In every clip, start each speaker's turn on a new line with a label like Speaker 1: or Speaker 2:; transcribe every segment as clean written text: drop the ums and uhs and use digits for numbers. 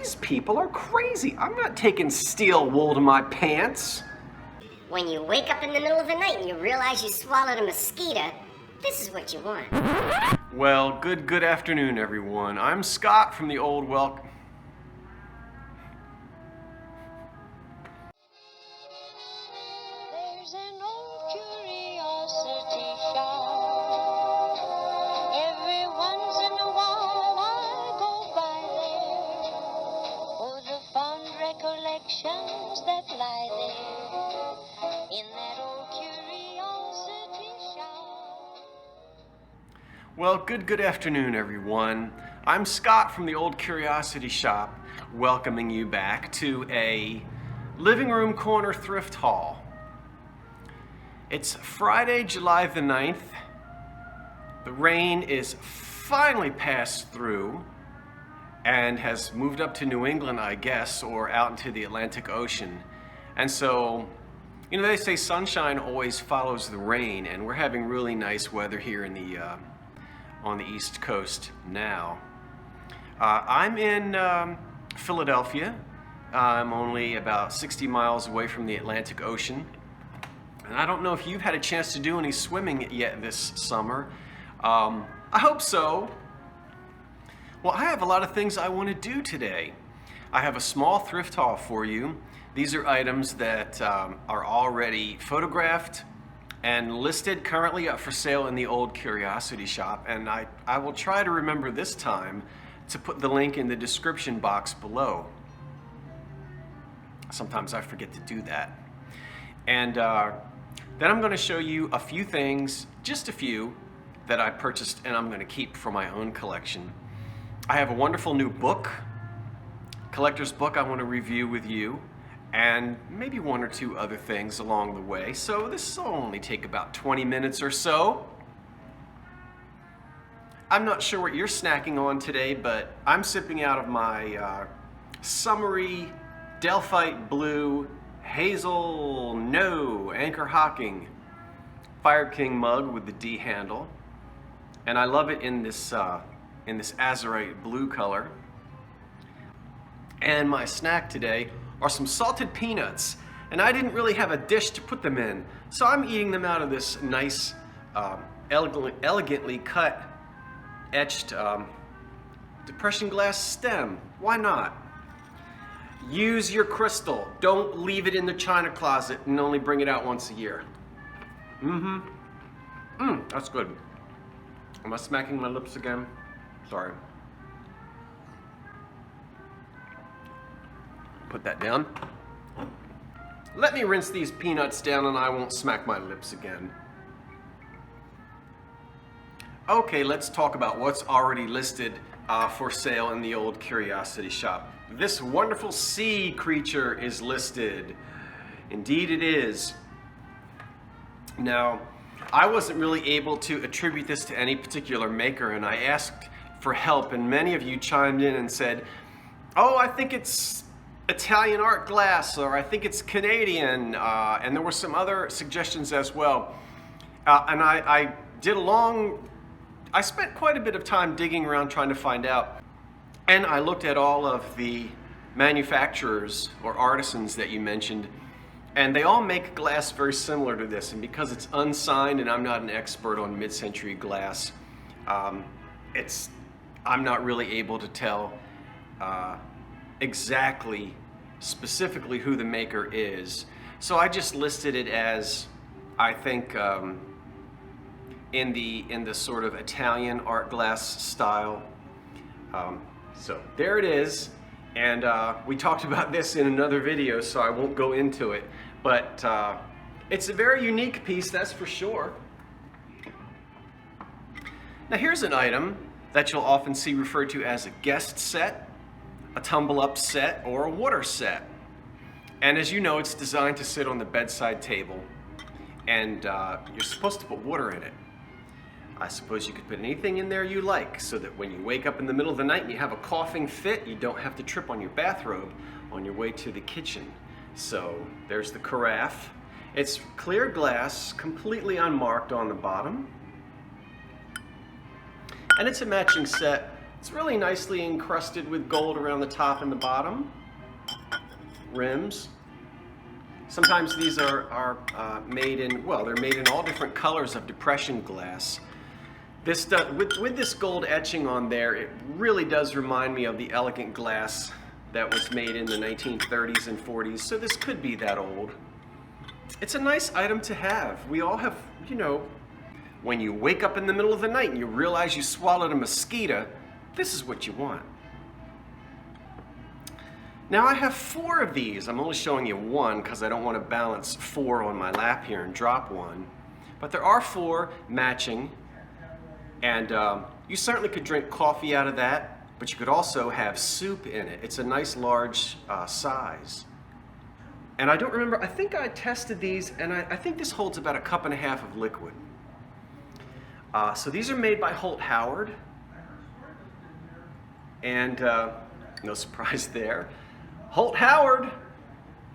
Speaker 1: These people are crazy. I'm not taking steel wool to my pants.
Speaker 2: When you wake up in the middle of the night and you realize you swallowed a mosquito, this is what you want.
Speaker 1: Well, good afternoon, everyone. I'm Scott from the old welcome.
Speaker 3: There's an old curiosity shop. Every once in a while I go by there for the fond recollections that lie there in that old curiosity shop.
Speaker 1: Well, good afternoon, everyone. I'm Scott from the old curiosity shop, welcoming you back to a living room corner thrift haul. It's Friday, July the 9th. The rain is finally passed through and has moved up to New England, I guess, or out into the Atlantic Ocean. And so, you know, they say sunshine always follows the rain, and we're having really nice weather here in the on the East Coast now. I'm in Philadelphia. I'm only about 60 miles away from the Atlantic Ocean. And I don't know if you've had a chance to do any swimming yet this summer. I hope so. Well, I have a lot of things I want to do today. I have a small thrift haul for you. These are items that are already photographed and listed currently up for sale in the old curiosity shop. And I will try to remember this time to put the link in the description box below. Sometimes I forget to do that. And then I'm going to show you a few things, just a few, that I purchased and I'm going to keep for my own collection. I have a wonderful new book, collector's book I want to review with you, and maybe one or two other things along the way. So this will only take about 20 minutes or so. I'm not sure what you're snacking on today, but I'm sipping out of my summery Delphite Blue Hazel No Anchor Hocking Fire King mug with the D handle, and I love it in this azurite blue color. And my snack today are some salted peanuts, and I didn't really have a dish to put them in, so I'm eating them out of this nice, elegantly cut, etched depression glass stem. Why not? Use your crystal. Don't leave it in the china closet and only bring it out once a year. That's good. Am I smacking my lips again? Sorry. Put that down. Let me rinse these peanuts down and I won't smack my lips again. Okay, let's talk about what's already listed for sale in the old curiosity shop. This wonderful sea creature is listed. Indeed it is. Now, I wasn't really able to attribute this to any particular maker, and I asked for help, and many of you chimed in and said, oh, I think it's Italian art glass, or I think it's Canadian, and there were some other suggestions as well. And I spent quite a bit of time digging around trying to find out. And I looked at all of the manufacturers or artisans that you mentioned, and they all make glass very similar to this. And because it's unsigned and I'm not an expert on mid-century glass, I'm not really able to tell specifically who the maker is. So I just listed it as, I think, in the sort of Italian art glass style. So there it is, and we talked about this in another video, so I won't go into it, but it's a very unique piece, that's for sure. Now here's an item that you'll often see referred to as a guest set, a tumble-up set, or a water set. And as you know, it's designed to sit on the bedside table, and you're supposed to put water in it. I suppose you could put anything in there you like, so that when you wake up in the middle of the night and you have a coughing fit, you don't have to trip on your bathrobe on your way to the kitchen. So there's the carafe. It's clear glass, completely unmarked on the bottom. And it's a matching set It's really nicely encrusted with gold around the top and the bottom. Rims. Sometimes these are made in, well, they're made in all different colors of depression glass. This with this gold etching on there, it really does remind me of the elegant glass that was made in the 1930s and 40s, so this could be that old. It's a nice item to have. We all have, you know, when you wake up in the middle of the night and you realize you swallowed a mosquito, this is what you want. Now I have 4 of these. I'm only showing you one because I don't want to balance 4 on my lap here and drop one. But there are 4 matching, and you certainly could drink coffee out of that, but you could also have soup in it. It's a nice large size. And I don't remember, I think I tested these, and I think this holds about 1.5 cups of liquid. So these are made by Holt Howard, and no surprise there. Holt Howard,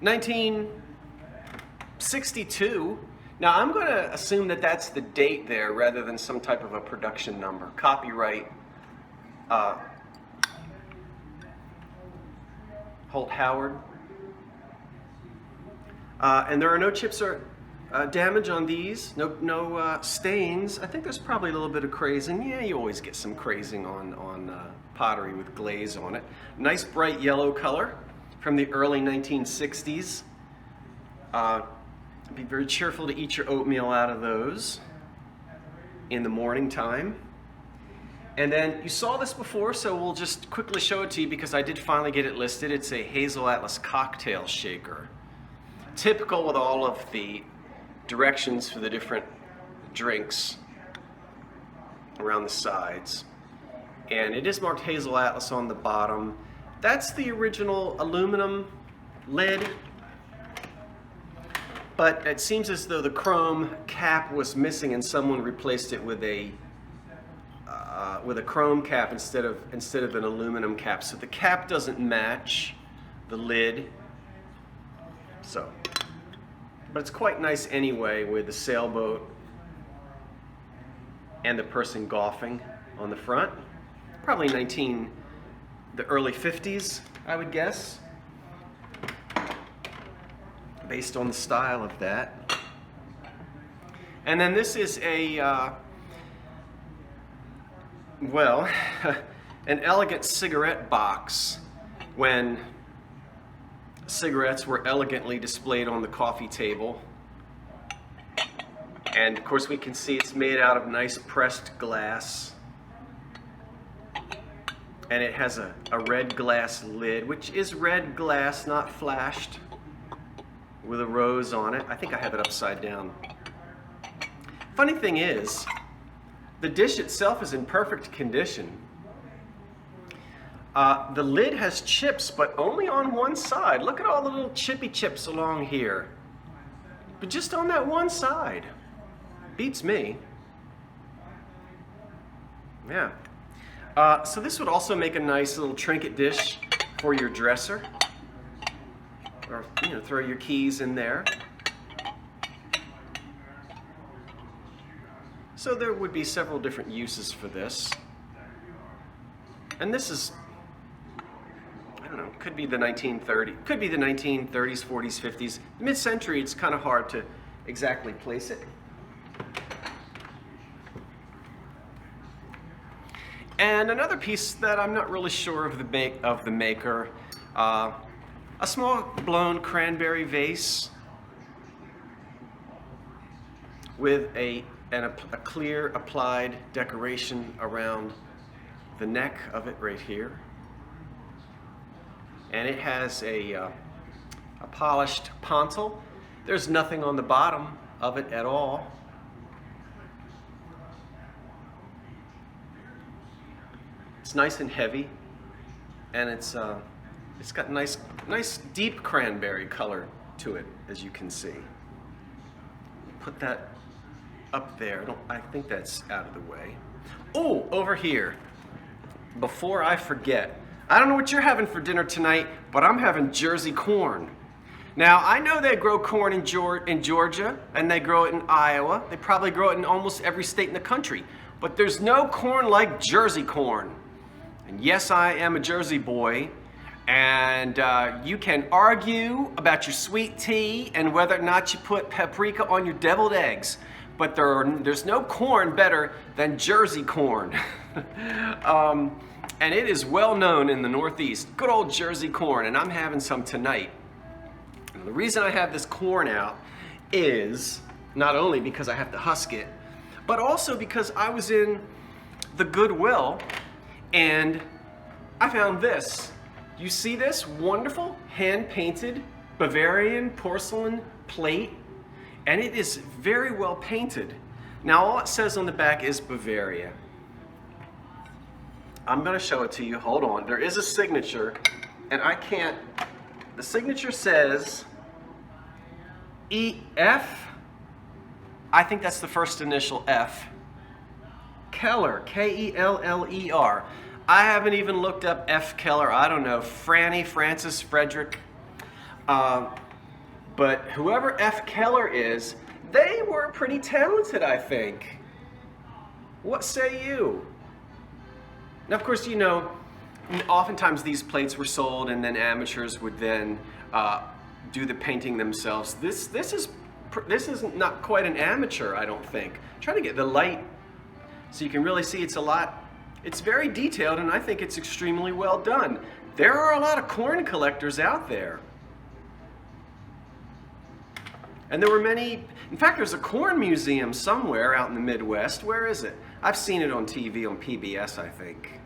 Speaker 1: 1962. Now I'm going to assume that that's the date there rather than some type of a production number. Copyright Holt Howard. And there are no chips or damage on these, no stains. I think there's probably a little bit of crazing. Yeah, you always get some crazing on pottery with glaze on it. Nice bright yellow color from the early 1960s. Be very cheerful to eat your oatmeal out of those in the morning time. And then you saw this before, so we'll just quickly show it to you because I did finally get it listed. It's a Hazel Atlas cocktail shaker. Typical with all of the directions for the different drinks around the sides. And it is marked Hazel Atlas on the bottom. That's the original aluminum lid, but it seems as though the chrome cap was missing and someone replaced it with a chrome cap instead of an aluminum cap. So the cap doesn't match the lid. So, but it's quite nice anyway with the sailboat and the person golfing on the front. Probably the early 50s, I would guess, based on the style of that. And then this is a, well, an elegant cigarette box when cigarettes were elegantly displayed on the coffee table. And of course we can see it's made out of nice pressed glass. And it has a red glass lid, which is red glass, not flashed, with a rose on it. I think I have it upside down. Funny thing is, the dish itself is in perfect condition. The lid has chips, but only on one side. Look at all the little chippy chips along here. But just on that one side. Beats me. Yeah. So this would also make a nice little trinket dish for your dresser. Or, you know, throw your keys in there. So there would be several different uses for this. And this is, I don't know, could be the 1930s, could be the 1930s, 40s, 50s. Mid-century, it's kind of hard to exactly place it. And another piece that I'm not really sure of the maker, a small blown cranberry vase with a clear applied decoration around the neck of it right here. And it has a polished pontil. There's nothing on the bottom of it at all. It's nice and heavy, and it's got nice deep cranberry color to it, as you can see. Put that up there. I think that's out of the way. Oh, over here. Before I forget, I don't know what you're having for dinner tonight, but I'm having Jersey corn. Now, I know they grow corn in Georgia, and they grow it in Iowa. They probably grow it in almost every state in the country. But there's no corn like Jersey corn. And yes, I am a Jersey boy. And you can argue about your sweet tea and whether or not you put paprika on your deviled eggs. But there's no corn better than Jersey corn. And it is well known in the Northeast. Good old Jersey corn, and I'm having some tonight. And the reason I have this corn out is not only because I have to husk it, but also because I was in the Goodwill and I found this. You see this wonderful hand-painted Bavarian porcelain plate? And it is very well painted. Now all it says on the back is Bavaria. I'm gonna show it to you, hold on. There is a signature, and I can't, the signature says EF. I think that's the first initial F. Keller, K-E-L-L-E-R. I haven't even looked up F. Keller. I don't know, Franny, Francis, Frederick. But whoever F. Keller is, they were pretty talented, I think. What say you? Now, of course, you know, oftentimes these plates were sold and then amateurs would then do the painting themselves. This is not quite an amateur, I don't think. I'm trying to get the light so you can really see it's very detailed, and I think it's extremely well done. There are a lot of corn collectors out there. And there were many, in fact, there's a corn museum somewhere out in the Midwest. Where is it? I've seen it on TV on PBS, I think.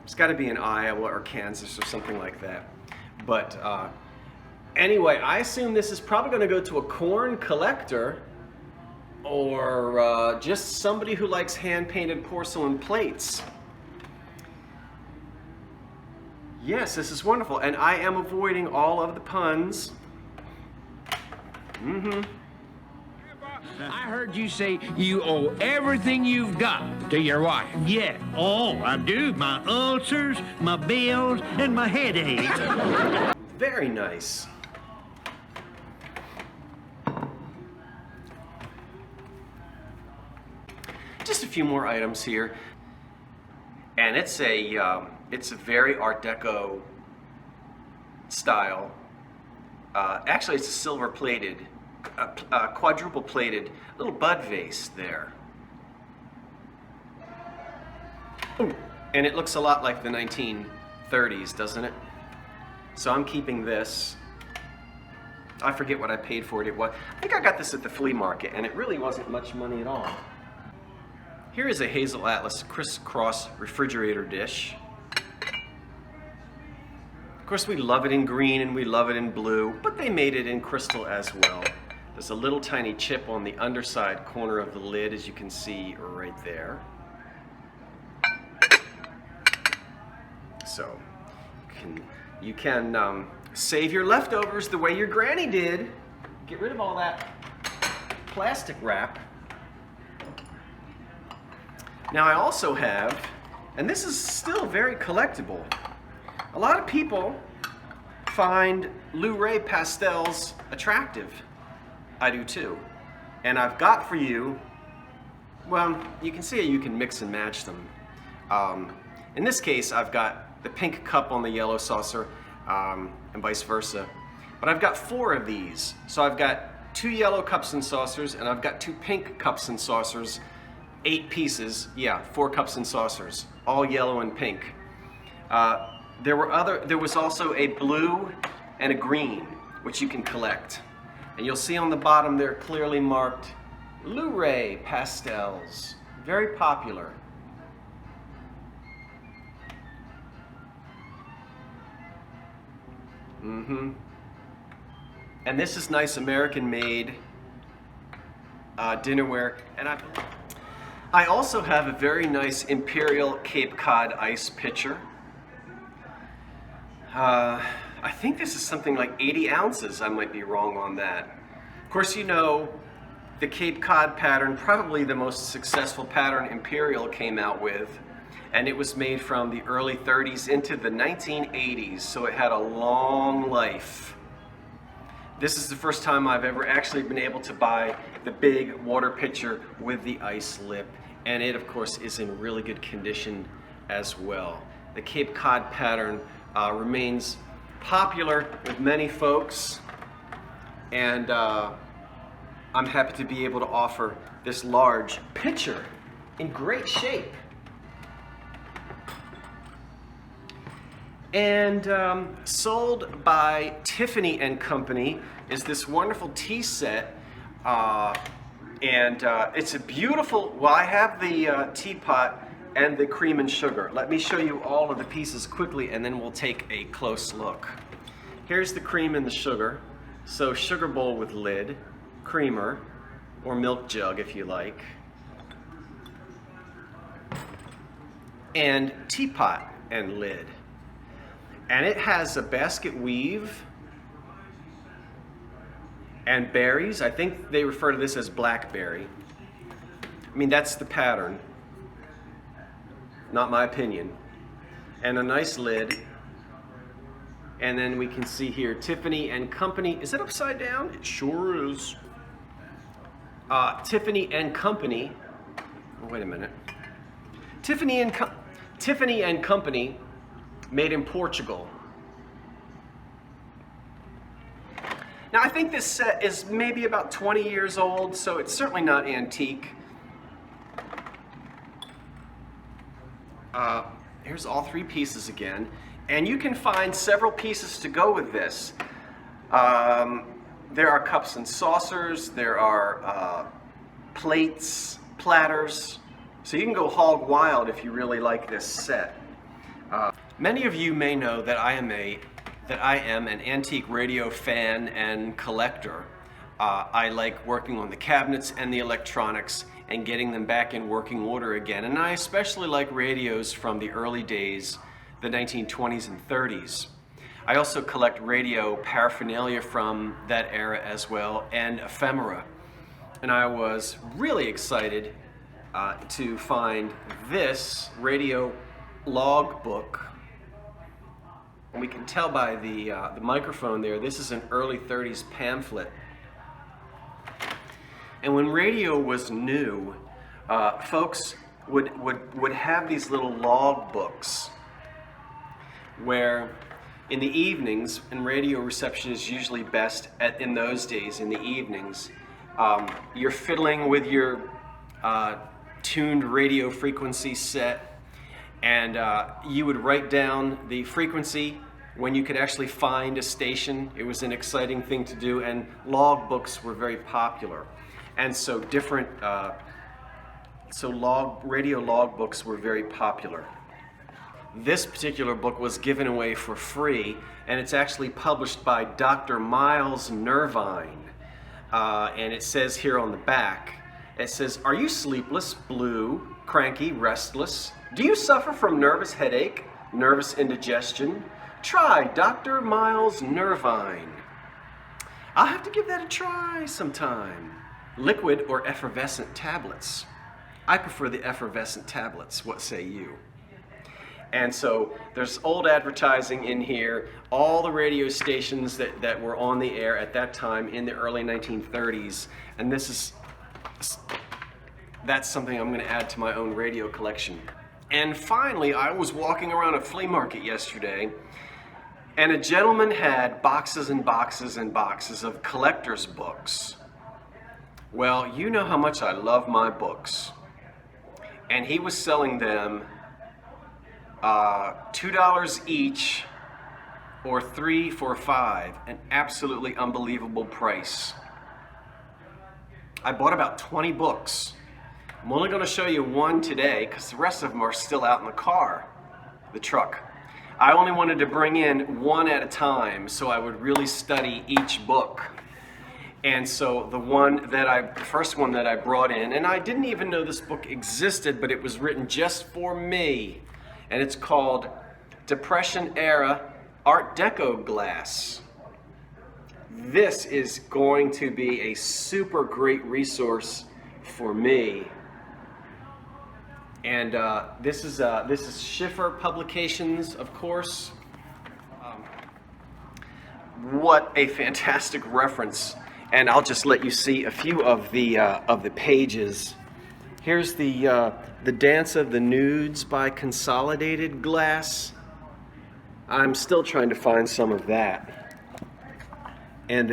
Speaker 1: It's got to be in Iowa or Kansas or something like that. But anyway, I assume this is probably going to go to a corn collector or just somebody who likes hand-painted porcelain plates. Yes, this is wonderful, and I am avoiding all of the puns.
Speaker 4: I heard you say you owe everything you've got to your wife.
Speaker 5: Yeah, I do. My ulcers, my bills, and my headaches.
Speaker 1: Very nice. Just a few more items here, and it's a very Art Deco style. Actually, it's a silver-plated, quadruple-plated little bud vase there. Ooh, and it looks a lot like the 1930s, doesn't it? So I'm keeping this. I forget what I paid for it. I think I got this at the flea market, and it really wasn't much money at all. Here is a Hazel Atlas crisscross refrigerator dish. Of course, we love it in green and we love it in blue, but they made it in crystal as well. There's a little tiny chip on the underside corner of the lid, as you can see right there. So you can save your leftovers the way your granny did. Get rid of all that plastic wrap. Now I also have, and this is still very collectible, a lot of people find Ray Pastels attractive. I do too. And I've got for you, well, you can see you can mix and match them. In this case, I've got the pink cup on the yellow saucer, and vice versa. But I've got 4 of these. So I've got 2 yellow cups and saucers, and I've got 2 pink cups and saucers. 8 pieces, yeah, 4 cups and saucers, all yellow and pink. There was also a blue and a green, which you can collect. And you'll see on the bottom they're clearly marked Ray Pastels. Very popular. And this is nice American-made dinnerware. And I also have a very nice Imperial Cape Cod Ice Pitcher. I think this is something like 80 ounces. I might be wrong on that. Of course, you know, the Cape Cod pattern, probably the most successful pattern Imperial came out with, and it was made from the early 30s into the 1980s, so it had a long life. This is the first time I've ever actually been able to buy the big water pitcher with the ice lip, and it of course is in really good condition as well. the Cape Cod pattern remains popular with many folks, and I'm happy to be able to offer this large pitcher in great shape. And sold by Tiffany and Company is this wonderful tea set, and it's a beautiful, well, I have the teapot and the cream and sugar. Let me show you all of the pieces quickly and then we'll take a close look. Here's the cream and the sugar. So sugar bowl with lid, creamer, or milk jug if you like, and teapot and lid. And it has a basket weave and berries. I think they refer to this as blackberry. I mean, that's the pattern, not my opinion. And a nice lid. And then we can see here, Tiffany and Company. Is it upside down? It sure is. Tiffany and Company. Oh, wait a minute. Tiffany and Company, made in Portugal. Now I think this set is maybe about 20 years old, so it's certainly not antique. Here's all three pieces again, and you can find several pieces to go with this. There are cups and saucers, there are plates, platters, so you can go hog wild if you really like this set. Many of you may know that I am an antique radio fan and collector. I like working on the cabinets and the electronics and getting them back in working order again. And I especially like radios from the early days, the 1920s and 30s. I also collect radio paraphernalia from that era as well, and ephemera. And I was really excited to find this radio log book. And we can tell by the microphone there, this is an early 30s pamphlet. And when radio was new, folks would have these little log books where in the evenings, and radio reception is usually best in those days in the evenings, you're fiddling with your tuned radio frequency set, and you would write down the frequency when you could actually find a station. It was an exciting thing to do, and log books were very popular. And so radio log books were very popular. This particular book was given away for free, and it's actually published by Dr. Miles Nervine. And it says here on the back, it says, "Are you sleepless, blue, cranky, restless? Do you suffer from nervous headache, nervous indigestion? Try Dr. Miles Nervine. I'll have to give that a try sometime. Liquid or effervescent tablets. I prefer the effervescent tablets. What say you?" And so there's old advertising in here, all the radio stations that were on the air at that time in the early 1930s. And that's something I'm going to add to my own radio collection. And finally, I was walking around a flea market yesterday, and a gentleman had boxes and boxes and boxes of collector's books. Well, you know how much I love my books. And he was selling them $2 each, or $3 for $5, an absolutely unbelievable price. I bought about 20 books. I'm only going to show you one today because the rest of them are still out in the truck. I only wanted to bring in one at a time so I would really study each book. And so the first one that I brought in, and I didn't even know this book existed, but it was written just for me. And it's called Depression Era Art Deco Glass. This is going to be a super great resource for me. And this is Schiffer Publications, of course. What a fantastic reference! And I'll just let you see a few of the pages Here's the Dance of the Nudes by Consolidated Glass. I'm still trying to find some of that. And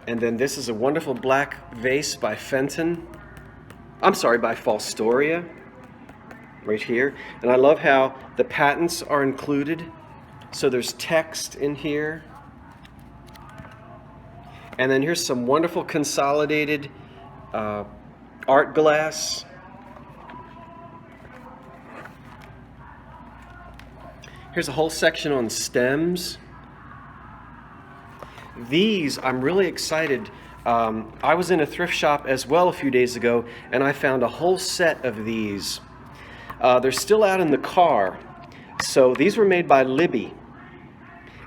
Speaker 1: then this is a wonderful black vase by Fenton. I'm sorry, by Fostoria, right here. And I love how the patents are included. So there's text in here. And then here's some wonderful Consolidated art glass. Here's a whole section on stems. These, I'm really excited. I was in a thrift shop as well a few days ago, and I found a whole set of these. They're still out in the car. So these were made by Libby.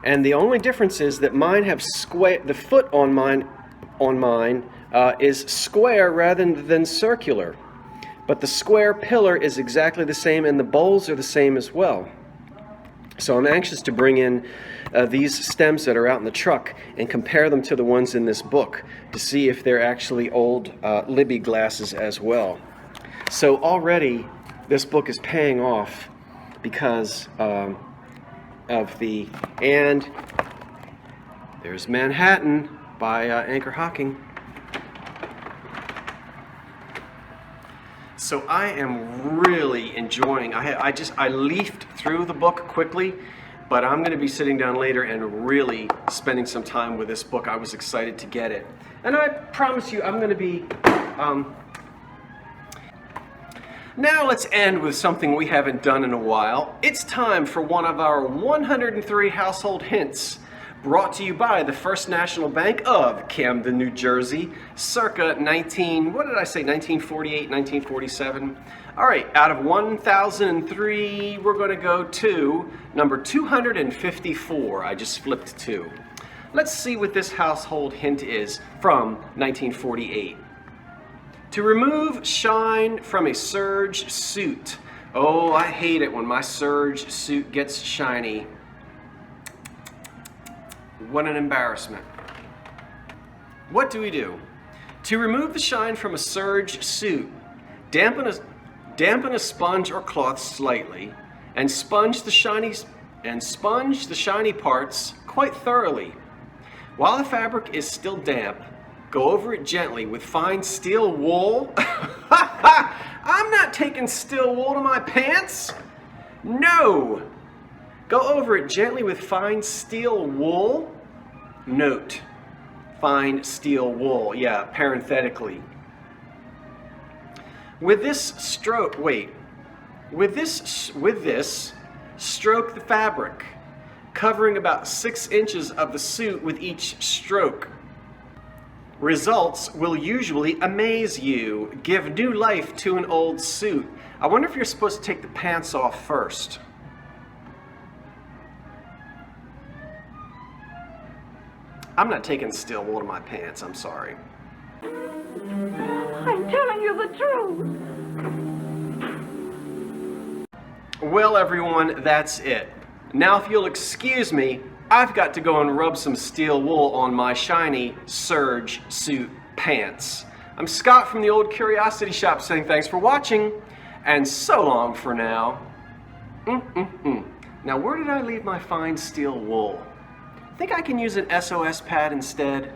Speaker 1: And the only difference is that mine have square, the foot on mine is square rather than circular. But the square pillar is exactly the same, and the bowls are the same as well. So I'm anxious to bring in these stems that are out in the truck and compare them to the ones in this book to see if they're actually old Libby glasses as well. So already this book is paying off because of the, and there's Manhattan by Anchor Hocking. So I am really enjoying, I leafed through the book quickly, but I'm going to be sitting down later and really spending some time with this book. I was excited to get it. And I promise you I'm going to be, Now let's end with something we haven't done in a while. It's time for one of our 103 household hints, brought to you by the First National Bank of Camden, New Jersey, circa 1948, 1947. All right, out of 1003, we're going to go to number 254. I just flipped 2. Let's see what this household hint is from 1948. To remove shine from a serge suit. Oh, I hate it when my serge suit gets shiny. What an embarrassment. What do we do? To remove the shine from a serge suit, dampen a sponge or cloth slightly and sponge the shiny parts quite thoroughly. While the fabric is still damp, go over it gently with fine steel wool. I'm not taking steel wool to my pants. No. Go over it gently with fine steel wool. Note, fine steel wool. Yeah, parenthetically. With this, stroke the fabric, covering about 6 inches of the suit with each stroke. Results will usually amaze you. Give new life to an old suit. I wonder if you're supposed to take the pants off first. I'm not taking steel wool to my pants, I'm sorry.
Speaker 6: I'm telling you the truth.
Speaker 1: Well, everyone, that's it. Now, if you'll excuse me, I've got to go and rub some steel wool on my shiny serge suit pants. I'm Scott from the Old Curiosity Shop saying thanks for watching, and so long for now. Now, where did I leave my fine steel wool? Think I can use an SOS pad instead?